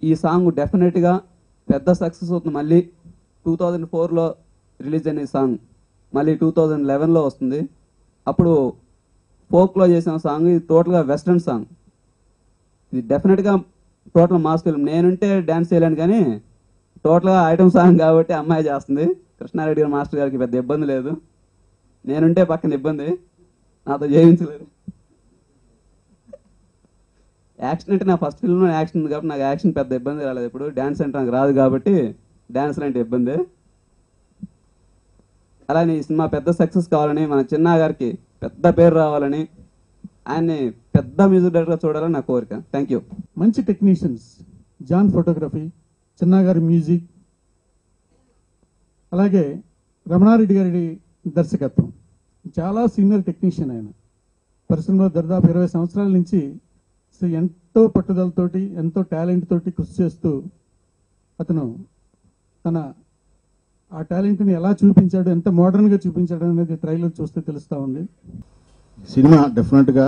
ఈ సాంగ్ డెఫినెట్గా పెద్ద సక్సెస్ అవుతుంది. మళ్ళీ 2004లో రిలీజ్ అయిన ఈ సాంగ్ మళ్ళీ 2011లో వస్తుంది. అప్పుడు ఫోక్లో చేసిన సాంగ్, ఇది టోటల్గా వెస్ట్రన్ సాంగ్. ఇది డెఫినెట్గా టోటల్ మాస్ ఫిల్మ్. నేనుంటే డ్యాన్స్ చేయలేను, కానీ టోటల్గా ఐటమ్ సాంగ్ కాబట్టి అమ్మాయి చేస్తుంది. కృష్ణారెడ్డి గారు మాస్టర్ గారికి పెద్ద ఇబ్బంది లేదు. నేనుంటే పక్కన ఇబ్బంది, నాతో చేయించలేదు. యాక్షన్ అంటే నా ఫస్ట్ ఫిల్మ్లో యాక్షన్ ఉంది కాబట్టి నాకు యాక్షన్ పెద్ద ఇబ్బంది రాలేదు. ఇప్పుడు డ్యాన్స్ అంటే నాకు రాదు కాబట్టి డ్యాన్స్ అంటే ఇబ్బంది. అలానే ఈ సినిమా పెద్ద సక్సెస్ కావాలని, మన చిన్నా గారికి పెద్ద పేరు రావాలని, ఆయన్ని పెద్ద మ్యూజిక్ డైరెక్టర్గా చూడాలని నా కోరిక. Thank you. మంచి టెక్నీషియన్స్, జాన్ ఫోటోగ్రఫీ, చిన్నా గారి మ్యూజిక్, అలాగే రమణారెడ్డి గారి దర్శకత్వం. చాలా సీనియర్ టెక్నీషియన్ ఆయన. పరిశ్రమలో దాదాపు 20 సంవత్సరాల నుంచి ఎంతో పట్టుదలతోటి, ఎంతో టాలెంట్ తోటి కృషి చేస్తూ అతను తన ఆ టాలెంట్ని ఎలా చూపించాడు, ఎంత మోడర్న్గా చూపించాడు అనేది ట్రైలర్ చూస్తే తెలుస్తూ ఉంది. సినిమా డెఫినెట్గా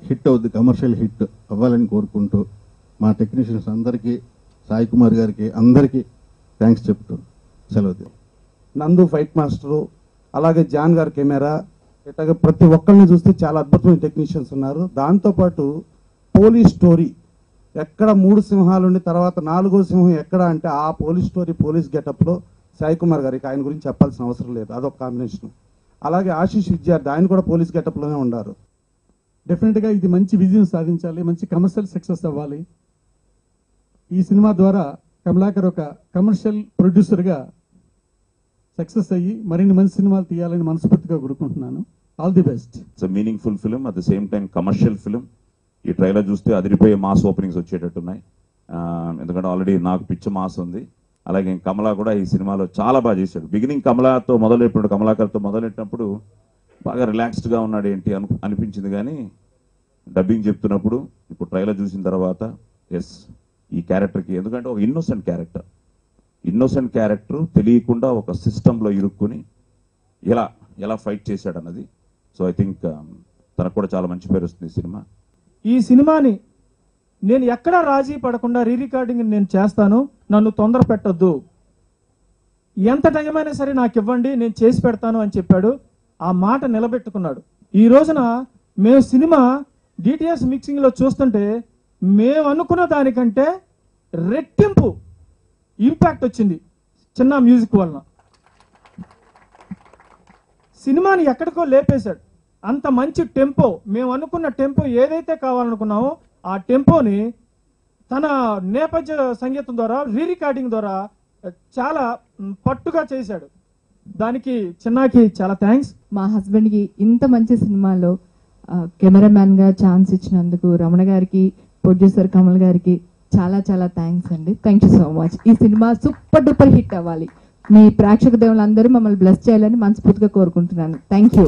హిట్ అవుద్ది, కమర్షియల్ హిట్ అవ్వాలని కోరుకుంటూ మా టెక్నీషియన్స్ అందరికీ, సాయి కుమార్ గారికి అందరికీ థ్యాంక్స్ చెప్తూ సెలవు. నందు ఫైట్ మాస్టరు, అలాగే జాన్ గారి కెమెరా, ఇట్లాగే ప్రతి ఒక్కరిని చూస్తే చాలా అద్భుతమైన టెక్నీషియన్స్ ఉన్నారు. దాంతోపాటు పోలీస్ స్టోరీ, ఎక్కడ 3 సింహాలు ఉండి తర్వాత 4వ సింహం ఎక్కడ అంటే ఆ పోలీస్ స్టోరీ, పోలీస్ గెటప్లో సాయి కుమార్ గారికి ఆయన గురించి చెప్పాల్సిన అవసరం లేదు, అదొక కాంబినేషన్. అలాగే ఆశీష్ విద్యార్థి, ఆయన కూడా పోలీస్ గెటప్లోనే ఉన్నారు. డెఫినెట్గా ఇది మంచి విజయం సాధించాలి, మంచి కమర్షియల్ సక్సెస్ అవ్వాలి. ఈ సినిమా ద్వారా కమలాకర్ ఒక కమర్షియల్ ప్రొడ్యూసర్గా సక్సెస్ అయ్యి మరిన్ని మంచి సినిమాలు తీయాలని మనస్ఫూర్తిగా కోరుకుంటున్నాను. All the best. It's meaningful film, at the same time commercial film. ఈ ట్రైలర్ చూస్తే అదిరిపోయే మాస్ ఓపెనింగ్స్ వచ్చేటట్టున్నాయి. ఎందుకంటే ఆల్రెడీ నాకు పిచ్చ మాస్ ఉంది. అలాగే కమలా కూడా ఈ సినిమాలో చాలా బాగా చేశాడు. బిగినింగ్ కమలాతో మొదలెట్టినప్పుడు, కమలాకర్తో మొదలెట్టినప్పుడు బాగా రిలాక్స్డ్గా ఉన్నాడు ఏంటి అనిపించింది, కానీ డబ్బింగ్ చెప్తున్నప్పుడు ఇప్పుడు ట్రైలర్ చూసిన తర్వాత ఎస్, ఈ క్యారెక్టర్కి, ఎందుకంటే ఒక ఇన్నోసెంట్ క్యారెక్టర్ తెలియకుండా ఒక సిస్టంలో ఇరుక్కుని ఎలా ఫైట్ చేశాడు అన్నది. సో ఐ థింక్ తనకు కూడా చాలా మంచి పేరు వస్తుంది ఈ సినిమా. ఈ సినిమాని నేను ఎక్కడా రాజీ పడకుండా రికార్డింగ్ నేను చేస్తాను, నన్ను తొందర పెట్టొద్దు, ఎంత టైం అయినా సరే నాకు ఇవ్వండి, నేను చేసి పెడతాను అని చెప్పాడు. ఆ మాట నిలబెట్టుకున్నాడు. ఈ రోజున మేము సినిమా డిటిఎస్ మిక్సింగ్లో చూస్తుంటే మేము అనుకున్న దానికంటే రెట్టింపు ఇంపాక్ట్ వచ్చింది చిన్న మ్యూజిక్ వలన. సినిమాని ఎక్కడికో లేపేశాడు. అంత మంచి టెంపో, మేము అనుకున్న టెంపో ఏదైతే కావాలనుకున్నామో ఆ టెంపోని తన నేపథ్య సంగీతం ద్వారా, రికార్డింగ్ ద్వారా చాలా పట్టుగా చేశాడు. దానికి చిన్నాకి చాలా థ్యాంక్స్. మా హస్బెండ్కి ఇంత మంచి సినిమాలో కెమెరామ్యాన్గా ఛాన్స్ ఇచ్చినందుకు రమణ గారికి, ప్రొడ్యూసర్ కమల్ గారికి చాలా చాలా థ్యాంక్స్ అండి. Thank you so much. ఈ సినిమా సూపర్ డూపర్ హిట్ అవ్వాలి. మీ ప్రేక్షక దేవులందరూ మమ్మల్ని బ్లెస్ చేయాలని మనస్ఫూర్తిగా కోరుకుంటున్నాను. Thank you.